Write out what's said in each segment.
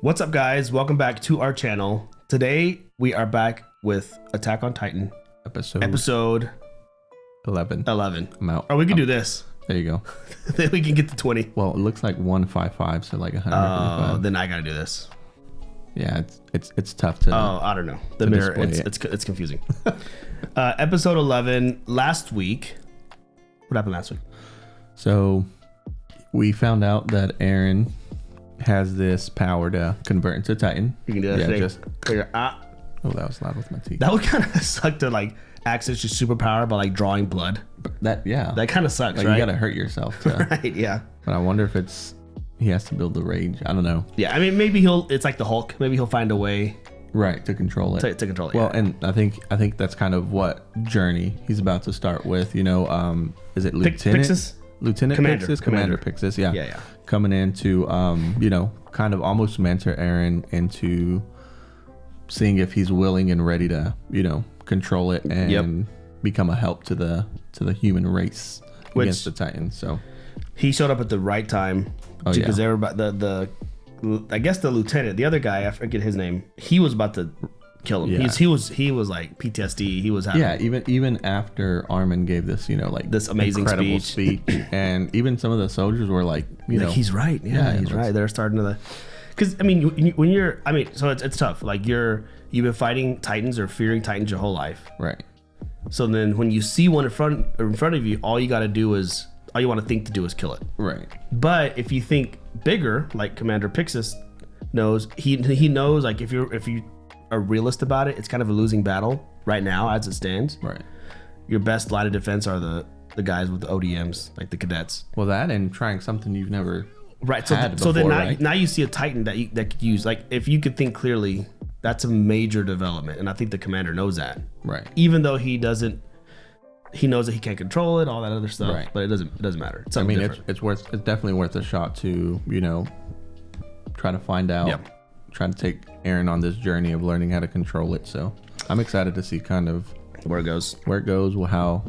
What's up, guys? Welcome back to our channel. Today we are back with Attack on Titan episode 11. I'm out. Oh, we can do this. There you go. Then we can get to 20. Well, it looks like 155, so like 155. Then I gotta do this. Yeah, it's tough to. Oh, I don't know. The mirror, it's confusing. Episode 11. Last week, what happened last week? So we found out that Eren has this power to convert into Titan. You can do that today. Oh, that was loud with my teeth. That would kind of suck to like access your superpower by like drawing blood. That kind of sucks, like, right? You gotta hurt yourself to, right? Yeah. But I wonder if he has to build the rage. I don't know. Yeah, I mean, maybe it's like the Hulk. Maybe he'll find a way. Right, to control it. To control it. Well, yeah. and I think that's kind of what journey he's about to start with. You know, is it Pixis? Commander Pixis, yeah. Yeah. Coming in to, kind of almost mentor Eren into seeing if he's willing and ready to, control it and become a help to the human race against the Titans. So he showed up at the right time because everybody, I guess the lieutenant, the other guy, I forget his name, he was about to kill him. Yeah. He was like PTSD. He was having even after Armin gave this this amazing incredible speech and even some of the soldiers were like he's right. He's right. They're starting to because I mean when you're so it's tough. Like you've been fighting Titans or fearing Titans your whole life, right? So then when you see one in front of you, all you want to think to do is kill it, right? But if you think bigger, like Commander Pixis knows, he knows, like if you are realist about it, it's kind of a losing battle right now as it stands. Right. Your best line of defense are the guys with the ODMs, like the cadets. Well, that and trying something you've never had before, so then right? now you see a Titan that could use, like, if you could think clearly, that's a major development, and I think the commander knows that. Right. Even though he knows that he can't control it, all that other stuff. Right. But it doesn't matter. It's different. It's definitely worth a shot to try to find out. Yep. Trying to take Eren on this journey of learning how to control it. So I'm excited to see kind of where it goes, how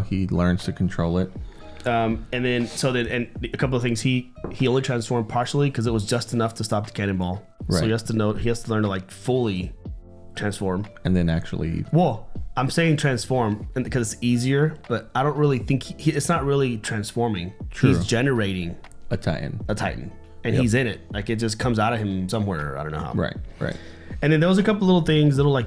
he learns to control it. And then a couple of things, he only transformed partially because it was just enough to stop the cannonball. Right. So he has to learn to like fully transform. And then actually, well, I'm saying transform because it's easier, but I don't really think it's not really transforming. True. He's generating a Titan. And he's in it. Like, it just comes out of him somewhere. I don't know how. Right. And then there was a couple little things, little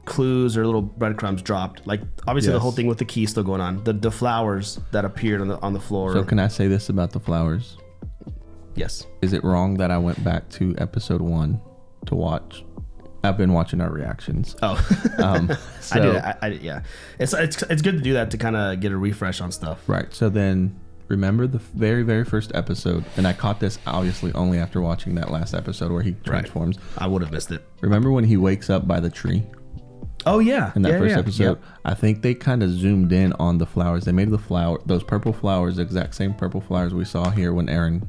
clues or little breadcrumbs dropped. Like, obviously the whole thing with the key is still going on. The flowers that appeared on the floor. So can I say this about the flowers? Yes. Is it wrong that I went back to episode 1 to watch? I've been watching our reactions. Oh, so, I did. Yeah. It's good to do that to kind of get a refresh on stuff. Right. So then, remember the very, very first episode, and I caught this obviously only after watching that last episode where he transforms. Right. I would have missed it. Remember when he wakes up by the tree? Oh yeah, in that first episode. Yep. I think they kind of zoomed in on the flowers. They made those purple flowers, the exact same purple flowers we saw here when Eren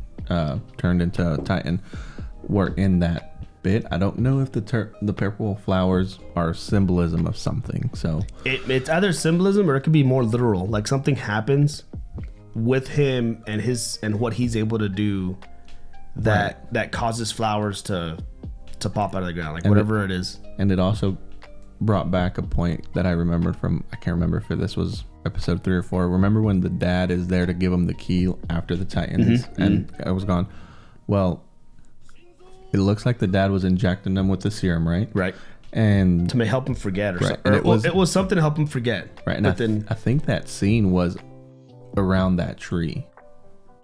turned into Titan, were in that bit. I don't know if the purple flowers are symbolism of something. So it's either symbolism or it could be more literal. Like something happens with him and what he's able to do that causes flowers to pop out of the ground, like whatever it is. And it also brought back a point that I remembered from, I can't remember if this was episode 3 or 4. Remember when the dad is there to give him the key after the Titans and I was gone? Well, it looks like the dad was injecting them with the serum, right? Right. And to help him forget or something. It was something to help him forget. Right. And I think that scene was around that tree.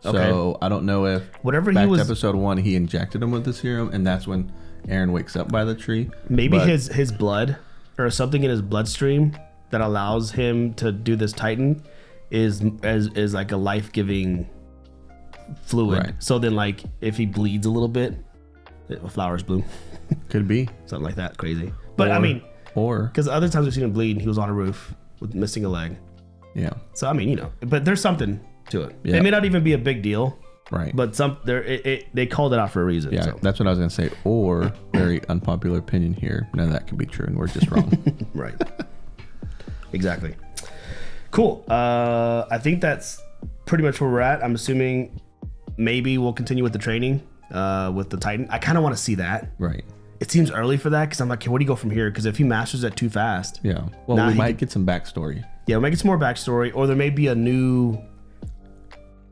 So okay. I don't know if to episode 1 he injected him with the serum and that's when Eren wakes up by the tree. Maybe his blood or something in his bloodstream that allows him to do this Titan is like a life-giving fluid. Right. So then, like, if he bleeds a little bit, flowers bloom. Could be something like that. Crazy. But because other times we've seen him bleed, he was on a roof with missing a leg. Yeah. So I mean, but there's something to it. Yep. It may not even be a big deal. Right. But they called it out for a reason. Yeah, so. That's what I was going to say. Or, very unpopular opinion here, none of that could be true and we're just wrong. Right. Exactly. Cool. I think that's pretty much where we're at. I'm assuming maybe we'll continue with the training. with the Titan. I kind of want to see that. Right. It seems early for that because I'm like, okay, where do you go from here? Because if he masters it too fast. Yeah. Well, we might get some backstory. Yeah, we might get some more backstory, or there may be a new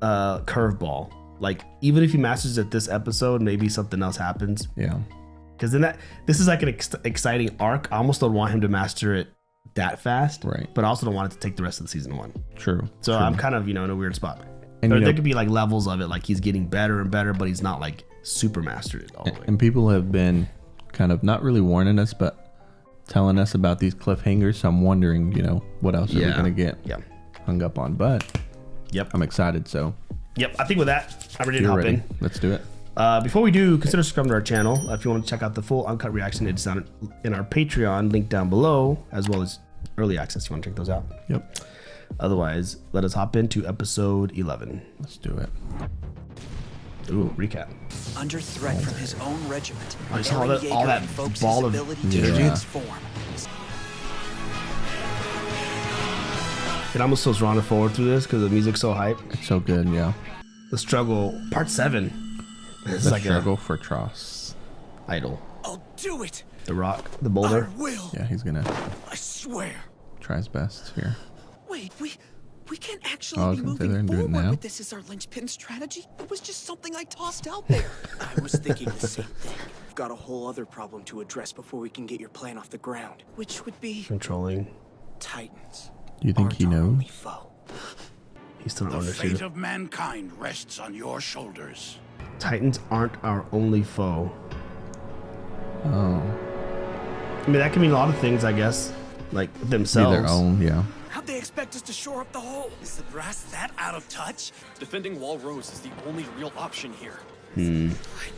curveball. Like, even if he masters it this episode, maybe something else happens. Yeah. Because then this is like an exciting arc. I almost don't want him to master it that fast. Right. But I also don't want it to take the rest of the season 1. True. So true. I'm kind of, in a weird spot. And there could be like levels of it. Like he's getting better and better, but he's not like super mastered it all the way. And people have been kind of not really warning us, but telling us about these cliffhangers. So I'm wondering, what else are we going to get hung up on? But I'm excited. So I think with that, I'm ready to hop in. Let's do it. Before we do, consider subscribing to our channel. If you want to check out the full uncut reaction, it's down in our Patreon, link down below, as well as early access. You want to check those out? Yep. Otherwise, let us hop into episode 11. Let's do it. Ooh, recap. Under threat from his own regiment, I saw all that ball of transform. It almost feels wrong to forward through this because the music's so hype. It's so good, yeah. The struggle, part 7. It's like struggle for Tross. Idol. I'll do it. The rock, the boulder. I will. Yeah, he's gonna. I swear. Try his best here. Wait, we can't actually be moving forward with this as our linchpin strategy. It was just something I tossed out there. I was thinking the same thing. We've got a whole other problem to address before we can get your plan off the ground, which would be controlling Titans. Do you think he knows? He's still not The understood. fate of mankind rests on your shoulders. Titans aren't our only foe. Oh. I mean, that can mean a lot of things, I guess. Like themselves. Be their own, yeah. How'd they expect us to shore up the hole? Is the brass that out of touch? Defending Wall Rose is the only real option here. I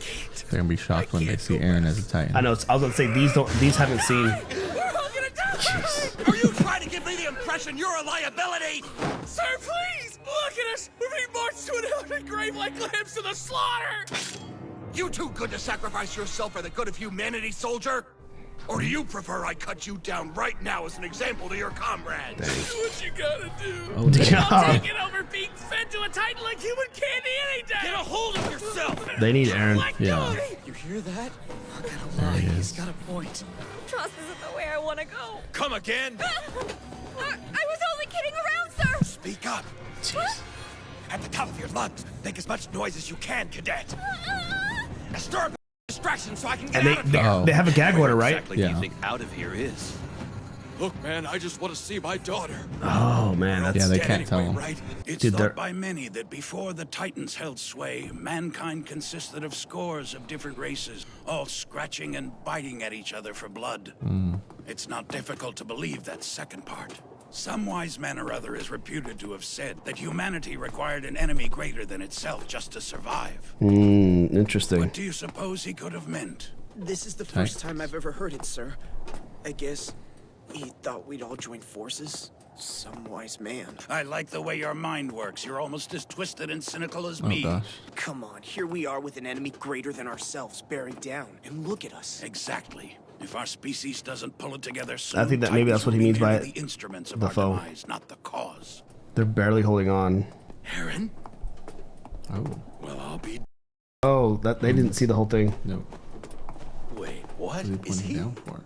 can't. They're gonna be shocked when they see Eren as a Titan. I know. I was gonna say these haven't seen. We're all gonna die. Jeez. Are you trying to give me the impression you're a liability? Sir, please! Look at us! We're being marched to an elegant grave like lambs to the slaughter! You too good to sacrifice yourself for the good of humanity, soldier? Or do you prefer I cut you down right now as an example to your comrades? What you gotta do? Oh, damn. I'll take it over being fed to a Titan like human candy any day! Get a hold of yourself! They need Eren. Yeah. You hear that? I'm not gonna There lie, he he's is. got a point. Trust isn't the way I want to go. Come again? I was only kidding around, sir. Speak up. Jeez. At the top of your lungs, make as much noise as you can, cadet. Stir up distraction so I can get And out of here. Oh. they have a gag order, right? Exactly Yeah. do you think out of here is? Look, man, I just want to see my daughter. Oh man, that's Yeah, they Dead can't tell anyway, him. right? It's Dude, they're- thought by many that before the Titans held sway, mankind consisted of scores of different races, all scratching and biting at each other for blood. It's not difficult to believe that second part. Some wise man or other is reputed to have said that humanity required an enemy greater than itself just to survive. interesting. What do you suppose he could have meant? This is the first time I've ever heard it, sir. I guess he thought we'd all join forces. Some wise man. I like the way your mind works. You're almost as twisted and cynical as Oh me. gosh. Come on, here we are with an enemy greater than ourselves bearing down. And look at us. Exactly. If our species doesn't pull it together soon, I think that maybe that's what he Titans means will be by merely the instruments of the our foe. demise, not the cause. They're barely holding on. Eren? Oh. Well, I'll be. Oh, that they didn't see the whole thing. No. Wait, what What is he is pointing he? down for?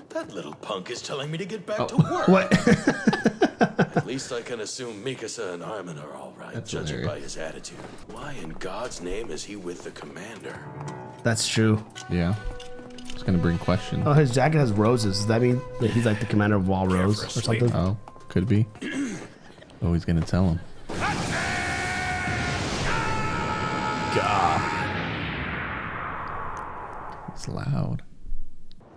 That little punk is telling me to get back Oh. to work. What? At least I can assume Mikasa and Armin are all right, That's judging by hilarious. his attitude. Why in God's name is he with the commander? That's true. Yeah. It's gonna bring questions. Oh, his jacket has roses. Does that mean that he's like the commander of Wall Rose or something? Oh, could be. Oh, he's gonna tell him. It's loud.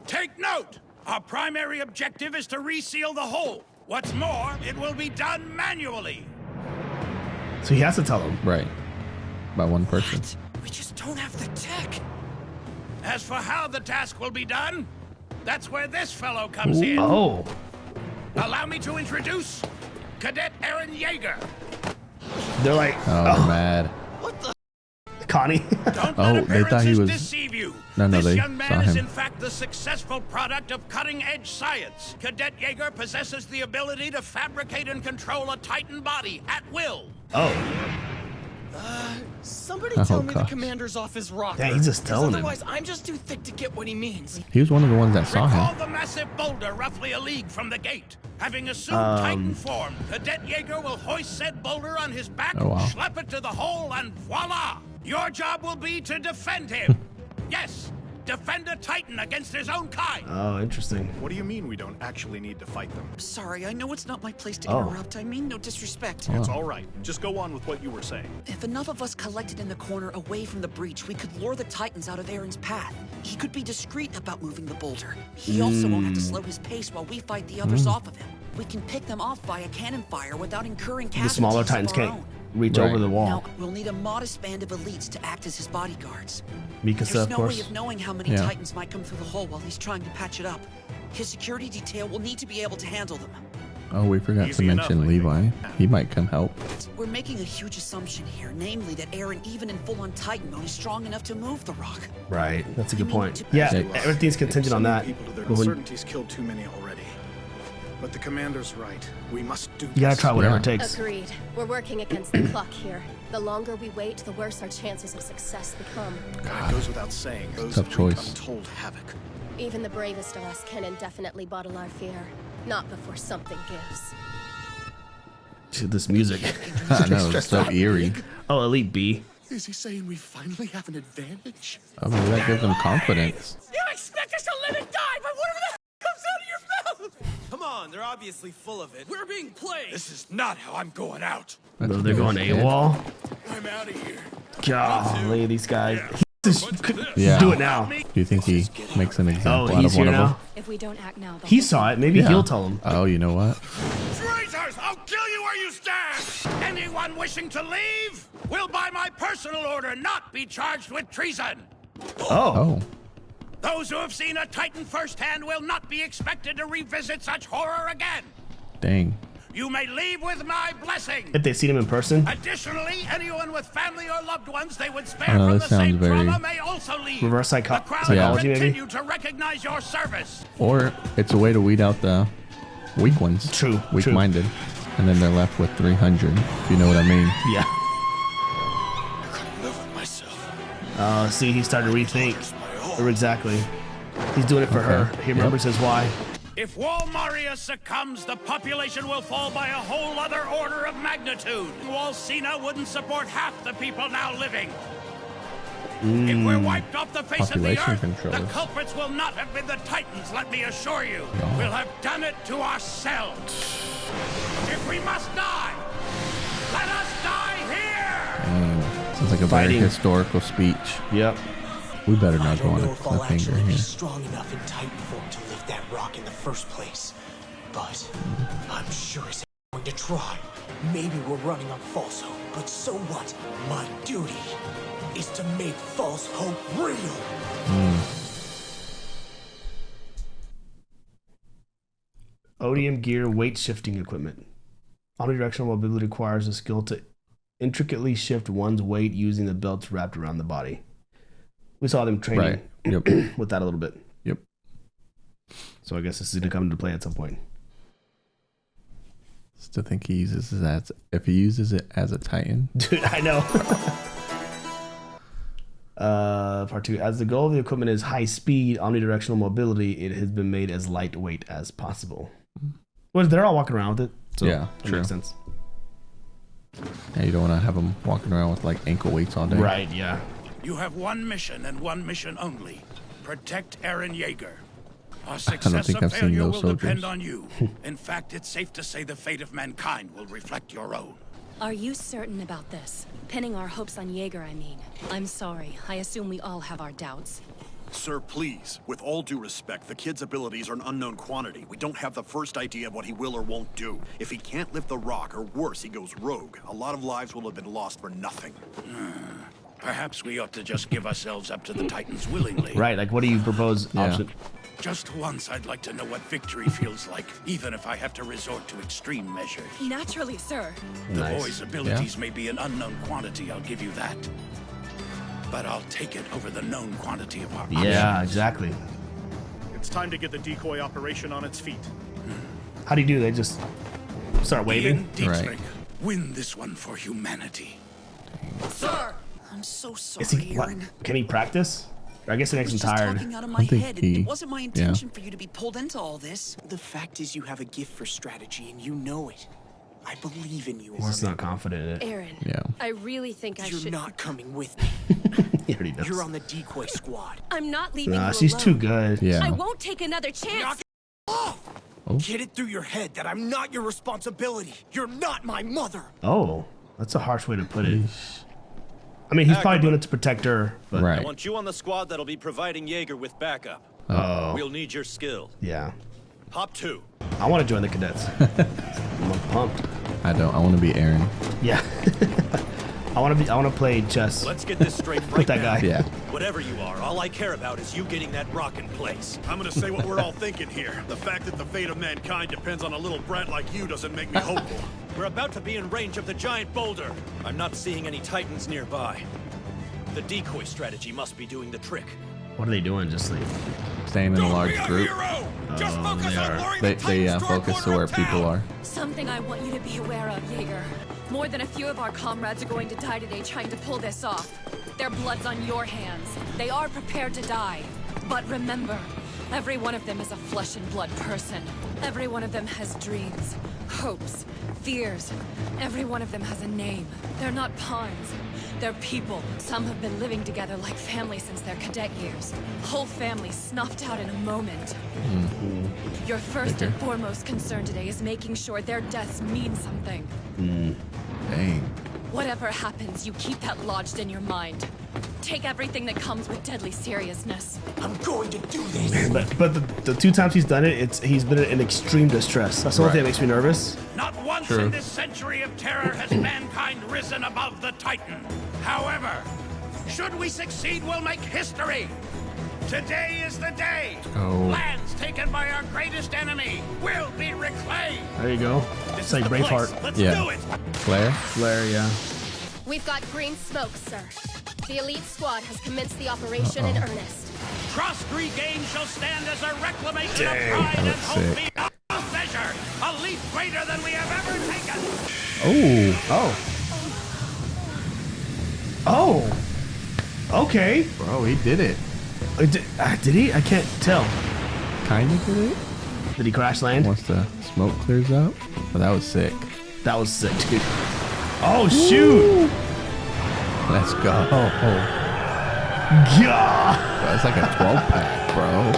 Take note! Our primary objective is to reseal the hole. What's more, it will be done manually. So he has to tell him. Right. By one person. We just don't have the tech. As for how the task will be done, that's where this fellow comes in. Oh, Allow me to introduce Cadet Eren Yeager. they're like, Oh, they're mad. Connie. Don't Oh, let they thought he appearances was- deceive you. No, this they young saw man is him. in fact the successful product of cutting-edge science. Cadet Yeager possesses the ability to fabricate and control a Titan body at will. Oh, Somebody tell me the commander's off his rocker. Yeah, he's just telling him. Otherwise, I'm just too thick to get what he means. He was one of the ones that saw Recall him. the massive boulder roughly a league from the gate. Having assumed Titan form, Cadet Jaeger will hoist said boulder on his back, schlep it to the hole, and voila! Your job will be to defend him. Yes, defend a Titan against his own kind. Oh, interesting. What do you mean we don't actually need to fight them? Sorry, I know it's not my place to interrupt. I mean no disrespect. It's all right. Just go on with what you were saying. If enough of us collected in the corner away from the breach, we could lure the Titans out of Eren's path. He could be discreet about moving the boulder. He also won't have to slow his pace while we fight the others off of him. We can pick them off via cannon fire without incurring casualties. The smaller Titans can't reach over the wall. Now, we'll need a modest band of elites to act as his bodyguards. Mikasa, There's of no course. way of knowing how many Titans might come through the hole while he's trying to patch it up. His security detail will need to be able to handle them. Oh, we forgot to mention Levi. He might come help. We're making a huge assumption here, namely that Eren, even in full-on Titan mode, is strong enough to move the rock. Right, that's a good point. Yeah, everything's contingent on that. People to their uncertainties killed too many already. But the commander's right. We must do this. You gotta try whatever it takes. Agreed. We're working against the clock here. The longer we wait, the worse our chances of success become. God, it goes without saying. Those tough choice. Untold havoc. Even the bravest of us can indefinitely bottle our fear. Not before something gives. Dude, this music. I know, it's so eerie. Oh, Elite B. Is he saying we finally have an advantage? Oh, maybe that gives them confidence. You expect us to live and die by whatever the comes out of your mouth! Come on, they're obviously full of it. We're being played! This is not how I'm going out. No, they're going AWOL. I'm out of here. Golly, these guys. Yeah. Do it now. Do you think he makes an example Oh, out he's of one here of them? now. If we don't act now, He saw it. Maybe he'll tell him. Oh, you know what? Traitors, I'll kill you where you stand. Anyone wishing to leave will, by my personal order, not be charged with treason. Oh. Those who have seen a Titan firsthand will not be expected to revisit such horror again. Dang. You may leave with my blessing. If they've seen him in person. Additionally, anyone with family or loved ones they would spare Oh, from this the same sounds very trauma may also leave. Reverse The crown psychology, will maybe? continue to recognize your service. Or it's a way to weed out the weak ones. True. Weak-minded. And then they're left with 300, if you know what I mean. Yeah. I couldn't live with myself. See, he started to rethink. Exactly. He's doing it for her. He remembers his why. If Wall Maria succumbs, the population will fall by a whole other order of magnitude. Wall Sina wouldn't support half the people now living. If we're wiped off the face of the Population earth, controls. the culprits will not have been the Titans, let me assure you. We'll have done it to ourselves. If we must die, let us die here! Sounds like a very historical speech. Yep. We better not go I on don't a know if I'll cliffhanger actually be here. strong enough in Titan form to lift that rock in the first place. But I'm sure as going to try. Maybe we're running on false hope, but so what? My duty is to make false hope real. ODM gear weight shifting equipment. Omnidirectional mobility requires a skill to intricately shift one's weight using the belts wrapped around the body. We saw them training with that a little bit. Yep. So I guess this is going to come into play at some point. Still think he uses it as, if he uses it as a Titan. Dude, I know. Part 2. As the goal of the equipment is high speed, omnidirectional mobility, it has been made as lightweight as possible. Well, they're all walking around with it. So Yeah, that true. makes sense. Yeah, you don't want to have them walking around with like ankle weights all day. Right, yeah. You have one mission and one mission only. Protect Eren Jaeger. Our don't success think or I've seen failure those will soldiers. depend on you. In fact, it's safe to say the fate of mankind will reflect your own. Are you certain about this? Pinning our hopes on Jaeger, I mean. I'm sorry. I assume we all have our doubts. Sir, please. With all due respect, the kid's abilities are an unknown quantity. We don't have the first idea of what he will or won't do. If he can't lift the rock, or worse, he goes rogue, a lot of lives will have been lost for nothing. Perhaps we ought to just give ourselves up to the Titans willingly. Right, like what do you propose option? Just once I'd like to know what victory feels like, even if I have to resort to extreme measures. Naturally, sir. The Nice. boy's abilities may be an unknown quantity, I'll give you that. But I'll take it over the known quantity of our Yeah, options. exactly. It's time to get the decoy operation on its feet. How do you do? They just start waving? Ian Dietrich, Right. win this one for humanity. Sir! I'm so sorry, Is he? What? Eren. Can he practice? Or I guess it makes him I was just tired. talking out of my think head. he- It wasn't my intention for you to be pulled into all this. The fact is, you have a gift for strategy, and you know it. I believe in you. He's just not confident in it. Eren, Yeah. I really think I You're should. not coming with me. He already knows. You're on the decoy squad. I'm not leaving Nah, you she's alone. too good. Yeah. I won't take another chance. Knock it off! Get it through your head that I'm not your responsibility. You're not my mother. Oh, that's a harsh way to put it. I mean, he's probably doing it to protect her, but Right. I want you on the squad that'll be providing Jaeger with backup. Oh. We'll need your skill. Yeah. Hop 2. I want to join the cadets. I'm pumped. I don't. I want to be Eren. Yeah. I want to play chess. Let's get this straight right With that now. guy. Yeah. Whatever you are, all I care about is you getting that rock in place. I'm gonna say what we're all thinking here. The fact that the fate of mankind depends on a little brat like you doesn't make me hopeful. We're about to be in range of the giant boulder. I'm not seeing any titans nearby. The decoy strategy must be doing the trick. What are they doing? Just like Staying in a large group. Just focus they on are. luring They the Titans to our focus to corner where of people town. are. Something I want you to be aware of, Jaeger. More than a few of our comrades are going to die today trying to pull this off. Their blood's on your hands. They are prepared to die. But remember, every one of them is a flesh and blood person. Every one of them has dreams, hopes, fears. Every one of them has a name. They're not pawns. They're people. Some have been living together like family since their cadet years. Whole families snuffed out in a moment. Your first and foremost concern today is making sure their deaths mean something. Dang. Whatever happens, you keep that lodged in your mind. Take everything that comes with deadly seriousness. I'm going to do this. But the 2 times he's done it, he's been in extreme distress. That's the only thing that makes me nervous. Not once in this century of terror has mankind risen above the Titan. However, should we succeed, we'll make history. Today is the day. Oh. Lands taken by our greatest enemy will be reclaimed. There you go. This It's is like the Braveheart. place. Let's Yeah. do it. Claire? Flare, yeah. We've got green smoke, sir. The elite squad has commenced the operation in earnest. Cross-Cree Game shall stand as a reclamation Dang, of pride that and was hope sick. beyond measure. A leap greater than we have ever taken. Oh. Oh. Okay. Bro, he did it. Did he? I can't tell. Kind of did it. Did he crash land? Once the smoke clears out. Oh, that was sick. That was sick, dude. Oh, shoot. Let's go. Yeah. That's like a 12-pack, bro.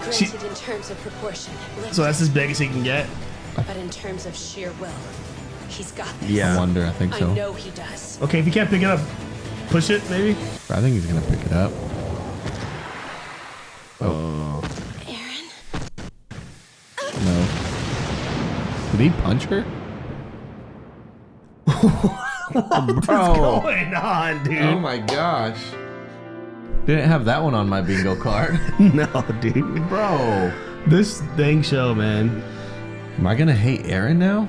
Granted, in terms of proportion, So that's as big as he can get? but in terms of sheer will, he's got this. I wonder. I think so. I know he does. Okay, if you can't pick it up, push it, maybe? I think he's going to pick it up. Eren? No. Did he punch her? What's going on, dude? Oh my gosh. Didn't have that one on my bingo card. No, dude. Bro. This dang show, man. Am I going to hate Eren now?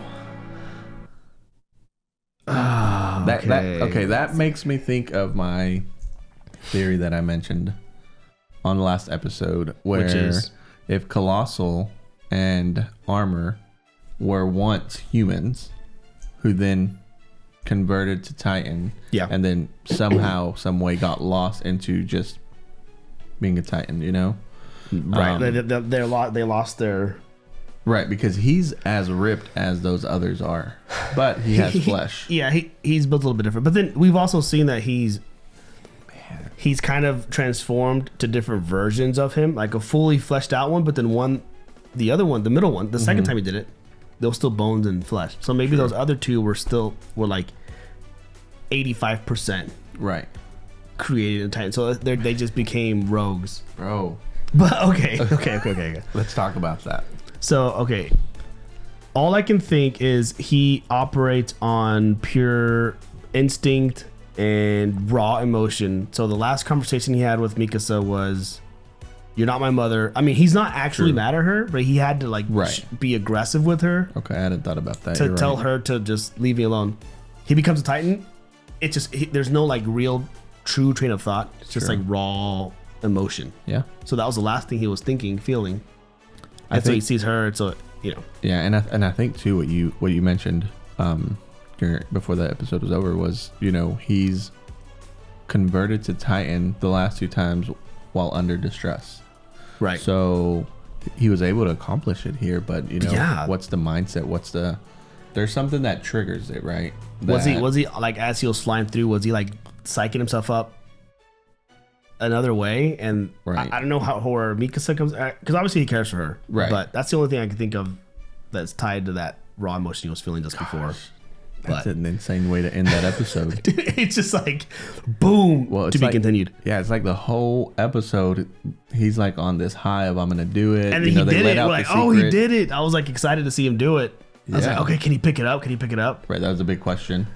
Okay. That makes me think of my theory that I mentioned on the last episode, where Which is? if Colossal and Armor were once humans who then converted to Titan, Yeah. and then somehow, some way got lost into just being a Titan, you know? Right. They lost their... Right, because he's as ripped as those others are, but he has flesh. Yeah, he's built a little bit different. But then we've also seen that he's kind of transformed to different versions of him, like a fully fleshed out one, but then the other one, the middle one, the second time he did it, there was still bones and flesh. So maybe those other two were like 85% Right. created in Titan. So they just became rogues. Bro, But okay. let's talk about that. So, okay. All I can think is he operates on pure instinct and raw emotion. So the last conversation he had with Mikasa was, "You're not my mother." I mean, he's not actually mad at her, but he had to like be aggressive with her Okay, I hadn't thought about that. to You're tell right. her to just leave me alone. He becomes a Titan. It's just there's no like real true train of thought. It's just like raw emotion. Yeah. So that was the last thing he was thinking, feeling. And so he sees her. So Yeah, and I think too what you mentioned, going before the episode was over was, you know, he's converted to Titan the last 2 times while under distress. Right. So he was able to accomplish it here, but you know, what's the mindset? There's something that triggers it, right? Was he like, as he was flying through, was he like psyching himself up another way? And I don't know how where Mikasa comes, because obviously he cares for her, right? But that's the only thing I can think of that's tied to that raw emotion he was feeling just before. That's an insane way to end that episode. It's just like, boom, to be continued. Yeah, it's like the whole episode, he's like on this high of I'm gonna do it. And then he did it. We're like, oh, he did it. I was like excited to see him do it. I was like, okay, can he pick it up? Can he pick it up? Right, that was a big question.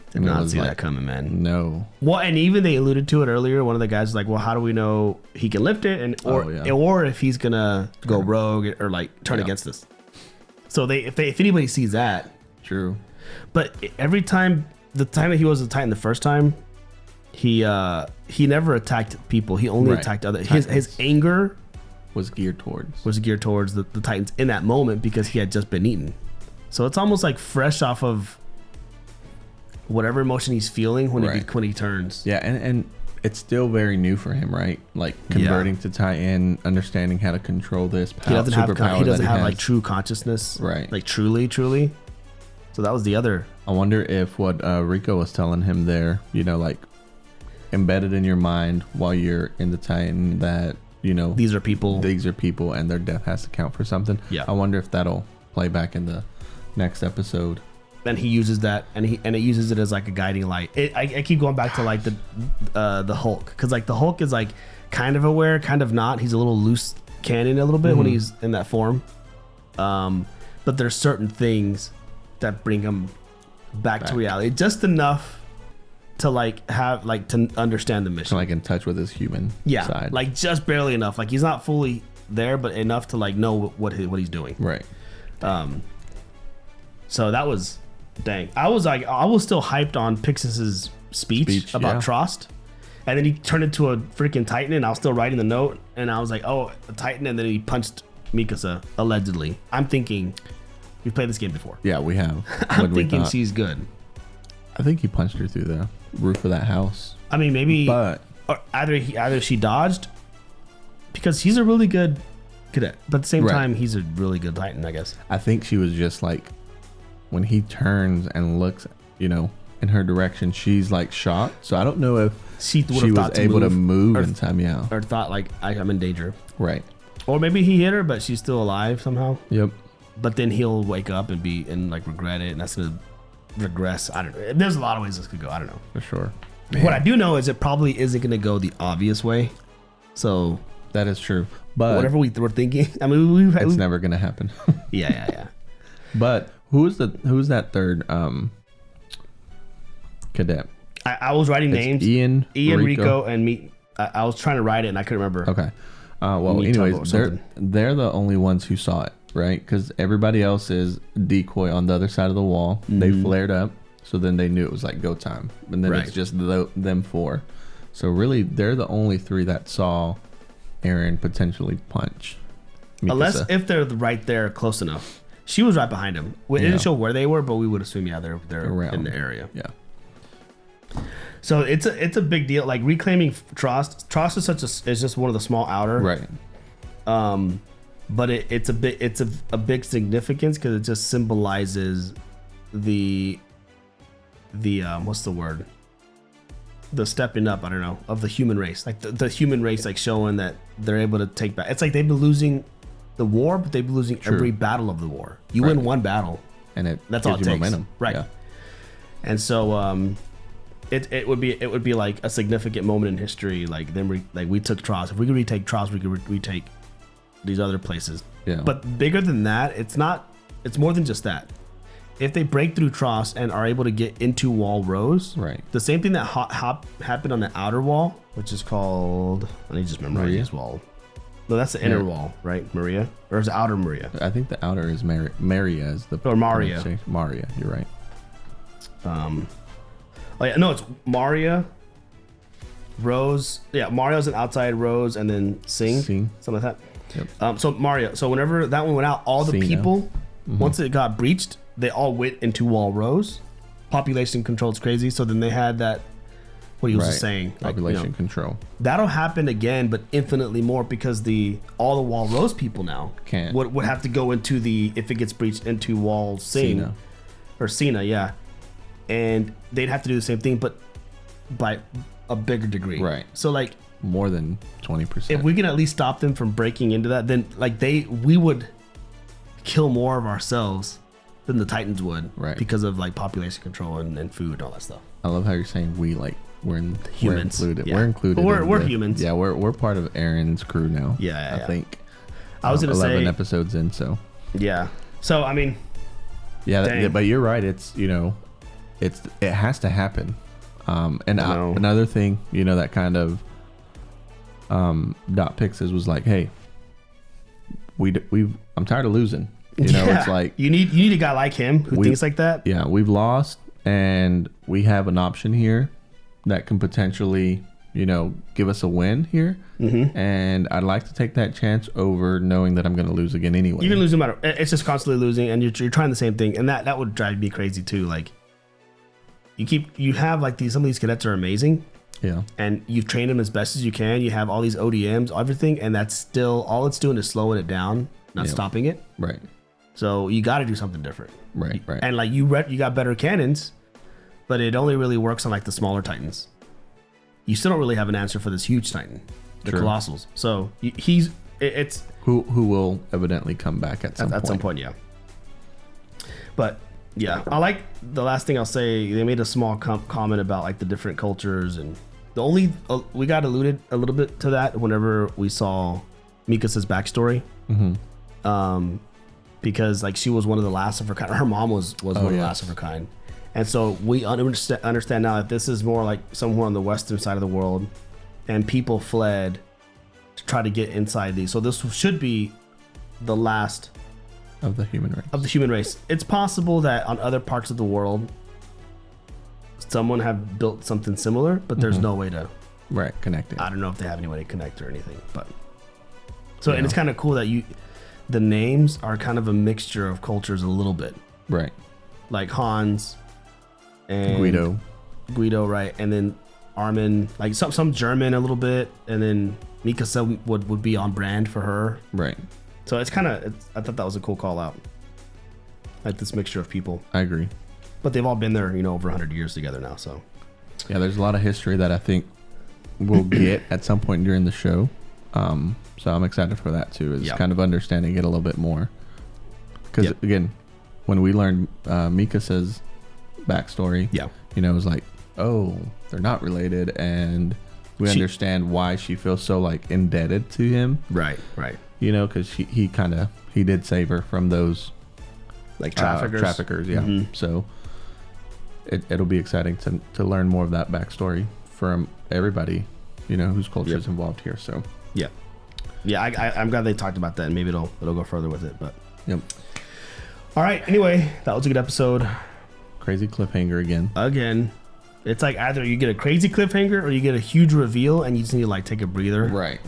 Did not see that coming, man. No. Well, and even they alluded to it earlier. One of the guys was like, well, how do we know he can lift it? And or if he's gonna go rogue or like turn against us. So if anybody sees that. True. But every time, the time that he was a Titan the first time, he never attacked people. He only attacked other. His anger was geared towards the Titans in that moment because he had just been eaten. So it's almost like fresh off of whatever emotion he's feeling when he turns. Yeah, and it's still very new for him, right? Like converting to Titan, understanding how to control this power. He doesn't have like true consciousness, right? Like truly. So that was the other. I wonder if what Rico was telling him there, you know, like embedded in your mind while you're in the Titan, that, you know, these are people and their death has to count for something. Yeah. I wonder if that'll play back in the next episode. And he uses that, and it uses it as like a guiding light. I keep going back to like the Hulk, because like the Hulk is like kind of aware, kind of not. He's a little loose cannon a little bit when he's in that form. But there's certain things that bring him back to reality, just enough to like have like to understand the mission, like in touch with his human side, like just barely enough. Like he's not fully there, but enough to like know what he's doing. Right. So that was dang. I was still hyped on Pixis's speech about Trost, and then he turned into a freaking Titan, and I was still writing the note, and I was like, oh, a Titan, and then he punched Mikasa allegedly. I'm thinking, we've played this game before. Yeah, we have. I'm thinking she's good. I think he punched her through the roof of that house. I mean, maybe, but or either she dodged, because he's a really good cadet, but at the same time, he's a really good Titan, I guess. I think she was just like, when he turns and looks, you know, in her direction, she's like shocked. So I don't know if she was able to move in time, or thought like, I'm in danger, right? Or maybe he hit her, but she's still alive somehow. Yep. But then he'll wake up and like regret it, and that's gonna regress. I don't know. There's a lot of ways this could go. I don't know for sure. Man. What I do know is it probably isn't gonna go the obvious way. So that is true. But whatever we're thinking, I mean, it's never gonna happen. Yeah. But who's that third cadet? I was writing names. Ian, Rico, and me. I was trying to write it and I couldn't remember. Okay. Well, anyways, they're the only ones who saw it, right? Because everybody else is decoy on the other side of the wall. They flared up, so then they knew it was like go time, and then it's just them 4. So really, they're the only 3 that saw Eren potentially punch Mikasa. Unless if they're right there close enough. She was right behind him. We didn't show where they were, but we would assume they're around in the area. Yeah. So it's a big deal. Like reclaiming Trost. Trost is just one of the small outer. Right. But it's a big significance because it just symbolizes the what's the word? The stepping up, I don't know, of the human race. Like the human race, like showing that they're able to take back. It's like they've been losing the war, but they've been losing every battle of the war. You win one battle, and that's all it takes. Momentum. Right. Yeah. And so it would be like a significant moment in history. Like we took Trost. If we could retake Trost, we could retake these other places. Yeah. But bigger than that, it's more than just that. If they break through Trost and are able to get into Wall Rose, right? The same thing that happened on the outer wall, which is called, I need to just memorize this wall. No, that's the inner wall, right? Maria, or is it outer Maria? I think the outer is Maria is the or Maria. Maria, you're right. Oh yeah, no, it's Maria, Rose. Yeah, Mario's an outside Rose, and then Sing, something like that. Yep. So Mario. So whenever that one went out, all the people, once it got breached, they all went into Wall Rose, population control is crazy. So then they had that, what he was just saying. Population control. That'll happen again, but infinitely more because all the Wall Rose people now would have to go into if it gets breached into Wall Sing or Cena, yeah. And they'd have to do the same thing, but by a bigger degree. Right. So like more than 20%. If we can at least stop them from breaking into that, then like we would kill more of ourselves than the Titans would, right? Because of like population control and food and all that stuff. I love how you're saying we, like we're included. Yeah. We're included. But we're humans. Yeah, we're part of Eren's crew now. Yeah, I think. I was gonna 11 say episodes in, so. Yeah. So I mean. Yeah, but you're right. It's it has to happen. And another thing, that kind of Pixis was like, hey, I'm tired of losing. It's like you need a guy like him who thinks like that. Yeah, we've lost, and we have an option here that can potentially, give us a win here. Mm-hmm. And I'd like to take that chance over knowing that I'm going to lose again anyway. You're gonna lose no matter. It's just constantly losing, and you're trying the same thing, and that would drive me crazy too. Like you have like some of these cadets are amazing. Yeah. And you've trained them as best as you can. You have all these ODMs, everything, and that's still all it's doing is slowing it down, not stopping it. Right. So you got to do something different. Right. And like you got better cannons, but it only really works on like the smaller Titans. You still don't really have an answer for this huge Titan, the Colossals. So it's who will evidently come back at some point. Yeah. But yeah, I like the last thing I'll say. They made a small comment about like the different cultures, and the only we got alluded a little bit to that whenever we saw Mikasa's backstory. Mm-hmm. Because like she was one of the last of her kind. Her mom was one of the last of her kind, and so we understand now that this is more like somewhere on the western side of the world, and people fled to try to get inside these. So this should be the last of the human race. It's possible that on other parts of the world, someone have built something similar, but there's no way to connect it. I don't know if they have any way to connect or anything, but so and it's kind of cool that the names are kind of a mixture of cultures a little bit, right? Like Hans and Guido, right? And then Armin, like some German a little bit, and then Mikasa would be on brand for her, right? So it's kind of, I thought that was a cool call out. Like this mixture of people. I agree. But they've all been there, over 100 years together now. So yeah, there's a lot of history that I think we'll get at some point during the show. So I'm excited for that too. Is kind of understanding it a little bit more. Because again, when we learned Mikasa's backstory, it was like, oh, they're not related, and we understand why she feels so like indebted to him. Right. Because he did save her from those like traffickers. Yeah. Mm-hmm. So it'll be exciting to learn more of that backstory from everybody, whose culture is involved here. So I'm glad they talked about that, and maybe it'll go further with it. But all right. Anyway, that was a good episode. Crazy cliffhanger again. It's like either you get a crazy cliffhanger or you get a huge reveal, and you just need to like take a breather. Right.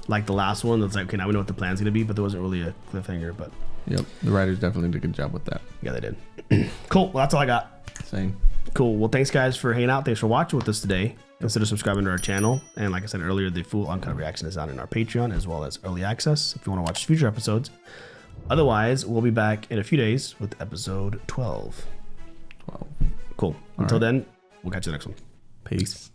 Like the last one, that's like, okay, now we know what the plan's gonna be, but there wasn't really a cliffhanger. But the writers definitely did a good job with that. Yeah, they did. Cool. Well, that's all I got. Same. Cool. Well, thanks guys for hanging out. Thanks for watching with us today. Consider subscribing to our channel. And like I said earlier, the full uncut reaction is out in our Patreon as well as early access if you want to watch future episodes. Otherwise, we'll be back in a few days with episode 12. Cool. Until then, we'll catch you the next one. Peace.